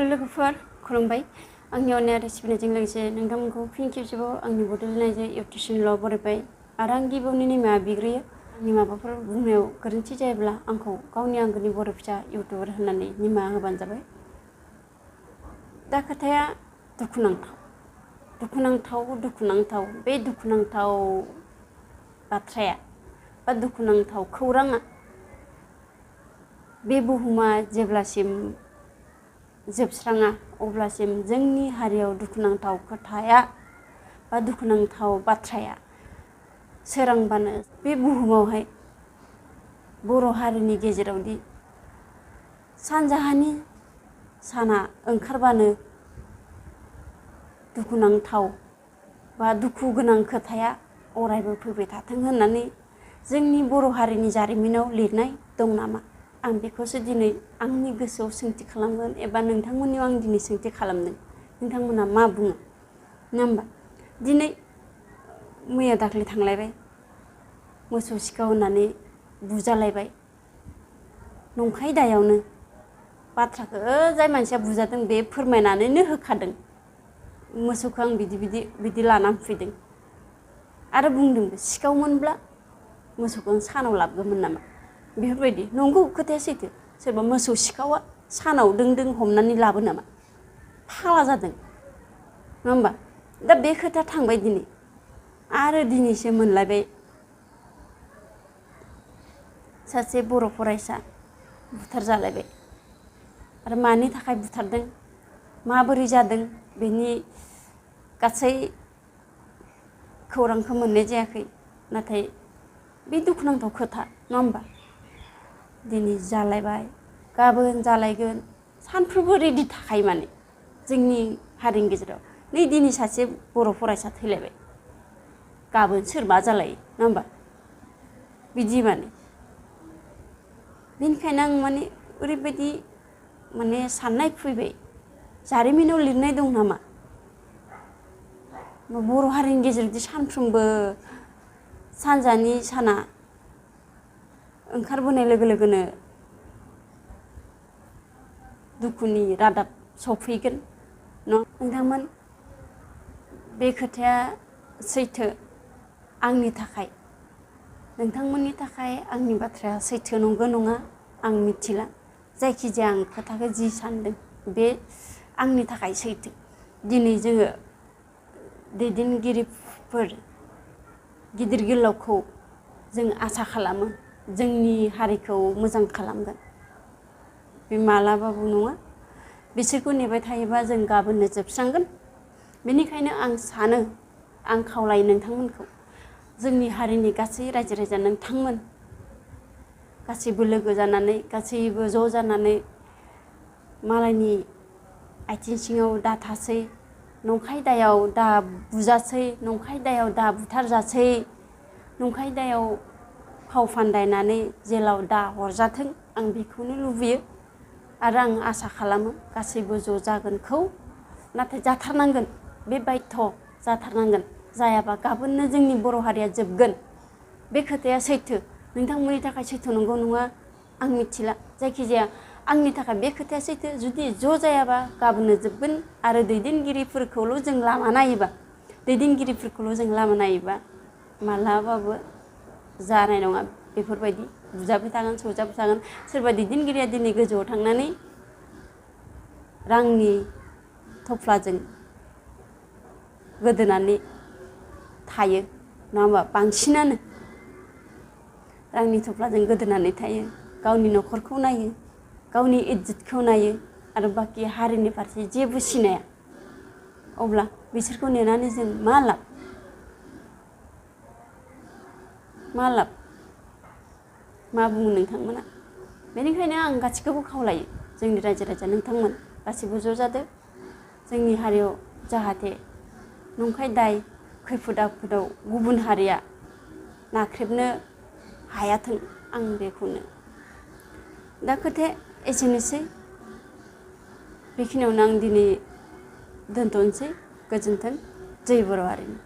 Hello लोगोफोर खुलुमबाय आंनि अननाय सिबिनायजों लोगोसे नोंथांमोनखौ फिन खेबसेबाव आंनि बड' लिरनायजों इउटुब चेनेलाव बरायबाय आरो आं गिबियावनो निमाहा बिग्रोयो आंनि माबाफोर बुंनायाव गोरोन्थि जायोब्ला आंखौ गावनि आंगोनि बर' फिसा इउटुबार होननानै निमाहा होबानो जाबाय। दा खोथाया दुखुनांथाव बे दुखुनांथाव बाथ्राया बा दुखुनांथाव खौराङा बे बुहुमा जेब्लासिम जोबस्राङा अब्लासिम जोंनि हारियाव दुखुनांथाव खोथाया बा दुखुनांथाव बाथ्राया सोरांबानो बे बुहुमावहाय बर' हारिनि गेजेरावदि सानजाहानि साना ओंखारबानो दुखुनांथाव बा दुखु गोनां खोथाया अरायबो फैबाय थाथों होननानै जोंनि बर' हारिनि जारिमिनाव लिरनाय दं नामा? आं बेखौसो दिनै आंनि गोसोआव सोंथि खालामगोन एबा नोंथांमोननियाव आं दिनै सोंथि खालामदों। नोंथांमोना मा बुङो? नङा होमबा? दिनै मैया दाख्लै थांलायबाय मोसौ सिखाव होननानै बुजालायबाय नंखाय दायावनो बाथ्राखौ जाय मानसिया बुजादों बे फोरमायनानैनो होखादों मोसौखौ आं बिदि लानानै फैदों आरो बुंदोंबो सिखावमोनब्ला मोसौखौ आं सानाव लाबोगौमोन नामा बेफोरबायदि। नंगौ खोथाया सैथो। सोरबा मोसौ सिखावा सानाव दों हमनानै लाबो नामा? फाला जादों नङा होमबा? दा बे खोथाया थांबाय दिनै आरो दिनैसो मोनलायबाय सासे बर' फरायसा बुथार जालायबाय आरो मानि थाखाय बुथारदों माबोरै जादों बेनि गासै खौरांखौ मोननाय जायाखै। नाथाय बे दुखुनांथाव खोथा नङा होमबा? दिनै जालायबाय गाबोन जालायगोन सानफ्रोमबो रेडि थाखायो माने जोंनि हारिनि गेजेराव। नै दिनै सासे बर' फरायसा थैलायबाय गाबोन सोरबा जालायो नङा होमबा? बिदि माने बेनिखायनो आं माने ओरैबायदि माने साननाय फैबाय जारिमिनाव लिरनाय दं नामा बर' हारिनि गेजेरावदि सानफ्रोमबो सानजानि साना ओंखारबोनाय लोगो लोगोनो दुखुनि रादाब सफैगोन न' नोंथांमोन बे खोथाया सैथो आंनि थाखाय नोंथांमोननि थाखाय आंनि बाथ्राया सैथो नंगौ नङा आं मिथिला। जायखिजाया आं खोथाखौ जि सानदों बे आंनि थाखाय सैथो। दिनै जोङो दैदेनगिरिफोर गिदिर गोलावखौ जों आसा खालामो जोंनि हारिखौ मोजां खालामगोन। बे मालाबाबो नङा। बिसोरखौ नेबाय थायोबा जों गाबोननो जोबस्रांगोन। बेनिखायनो आं सानो आं खावलायो नोंथांमोनखौ जोंनि हारिनि गासै रायजो राजा नोंथांमोन गासैबो लोगो जानानै गासैबो ज' जानानै मालायनि आथिं सिङाव दा थासै नंखाय दायाव दा बुजासै नंखाय दायाव दा बुथारजासै नंखाय दायाव फाव फान्दायनानै जेलाव दा हरजाथों आं बेखौनो लुबैयो आरो आं आसा खालामो गासैबो ज' जागोनखौ। नाथाय जाथारनांगोन बे बायध' जाथारनांगोन जायाबा गाबोननो जोंनि बर' हारिया जोबगोन। बे खोथाया सैथो नोंथांमोननि थाखाय सैथो नंगौ नङा आं मिथिला। जायखिजाया आंनि थाखाय बे खोथाया सैथो। जुदि ज' जायाबा गाबोननो जोबगोन आरो दैदेनगिरिफोरखौल' जों लामा नायोबा मालाबाबो जानाय नङा। बेफोरबायदि बुजाबाय थागोन सौजाबाय थागोन। सोरबा दैदेनगिरिया दिनै गोजौआव थांनानै रांनि थफ्लाजों गोदोनानै थायो नङा होमबा? बांसिनानो रांनि थफ्लाजों गोदोनानै थायो गावनि न'खरखौ नायो गावनि इज्जतखौ नायो आरो बाखि हारिनि फारसे जेबो सिनाया। अब्ला बिसोरखौ नेनानै जों मा लाब मा बुङो नोंथांमोना? बेनिखायनो आं गासैखौबो खावलायो जोंनि रायजो राजा नोंथांमोन गासैबो ज' जादो जोंनि हारियाव जाहाथे नंखाय दाय खैफोद आफोदाव गुबुन हारिया नाख्रेबनो हायाथों आं बेखौनो। दा खोथाया एसेनोसै बेखिनियावनो आं दिनै दोनथ'नोसै। गोजोन्थों। जै बर' हारिनि।